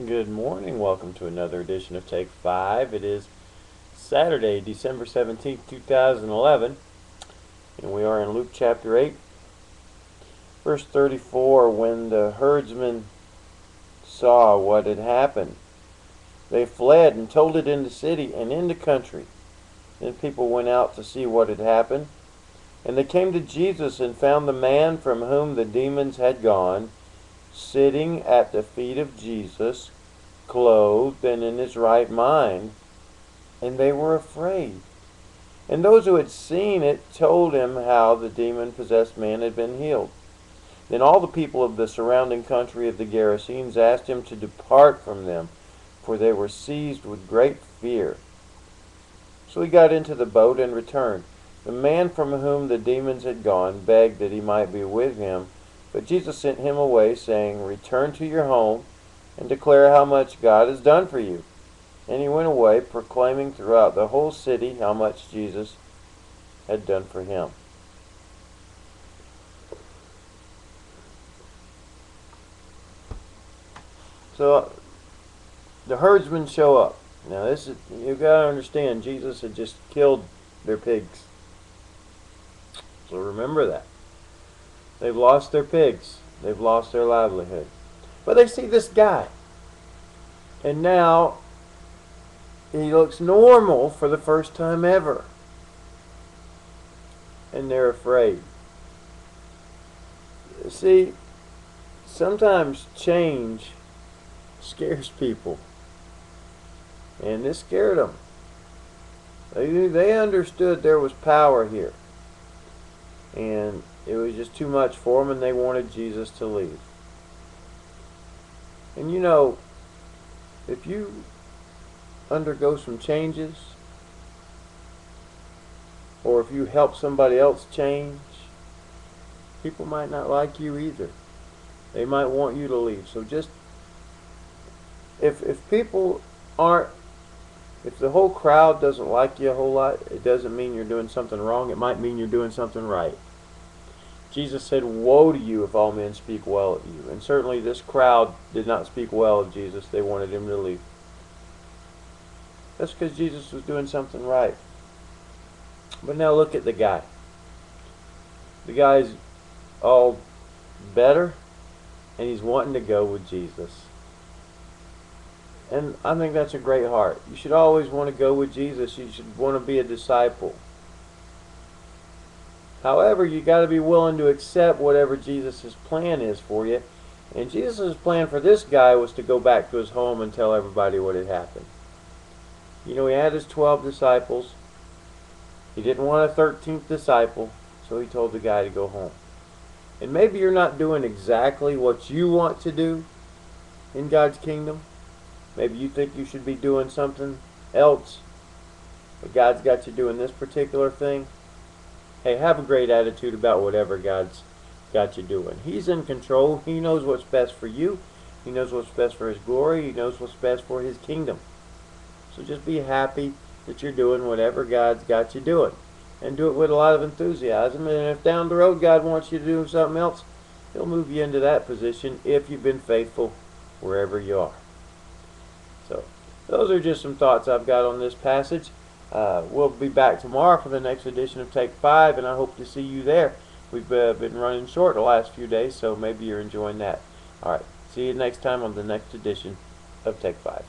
Good morning. Welcome to another edition of Take 5. It is Saturday, December 17th, 2011, and we are in Luke chapter 8, verse 34. When the herdsmen saw what had happened, they fled and told it in the city and in the country. Then people went out to see what had happened, and they came to Jesus and found the man from whom the demons had gone, sitting at the feet of Jesus, clothed and in his right mind, and they were afraid. And those who had seen it told him how the demon-possessed man had been healed. Then all the people of the surrounding country of the Gerasenes asked him to depart from them, for they were seized with great fear. So he got into the boat and returned. The man from whom the demons had gone begged that he might be with him, but Jesus sent him away, saying, "Return to your home and declare how much God has done for you." And he went away, proclaiming throughout the whole city how much Jesus had done for him. So the herdsmen show up. Now you've got to understand, Jesus had just killed their pigs. So remember that. They've lost their pigs. They've lost their livelihood. But they see this guy. And now he looks normal for the first time ever. And they're afraid. See, sometimes change scares people. And this scared them. They understood there was power here. And it was just too much for them, and they wanted Jesus to leave. And you know, if you undergo some changes, or if you help somebody else change, people might not like you either. They might want you to leave. So just, if people aren't, if the whole crowd doesn't like you a whole lot, it doesn't mean you're doing something wrong. It might mean you're doing something right. Jesus said, "Woe to you if all men speak well of you." And certainly this crowd did not speak well of Jesus. They wanted him to leave. That's because Jesus was doing something right. But now look at the guy. The guy's all better, and he's wanting to go with Jesus. And I think that's a great heart. You should always want to go with Jesus. You should want to be a disciple. However, you got to be willing to accept whatever Jesus' plan is for you. And Jesus' plan for this guy was to go back to his home and tell everybody what had happened. You know, he had his 12 disciples. He didn't want a 13th disciple, so he told the guy to go home. And maybe you're not doing exactly what you want to do in God's kingdom. Maybe you think you should be doing something else, but God's got you doing this particular thing. Hey, have a great attitude about whatever God's got you doing. He's in control. He knows what's best for you. He knows what's best for His glory. He knows what's best for His kingdom. So just be happy that you're doing whatever God's got you doing. And do it with a lot of enthusiasm. And if down the road God wants you to do something else, He'll move you into that position if you've been faithful wherever you are. So those are just some thoughts I've got on this passage. We'll be back tomorrow for the next edition of Take 5, and I hope to see you there. We've been running short the last few days, so maybe you're enjoying that. Alright, see you next time on the next edition of Take 5.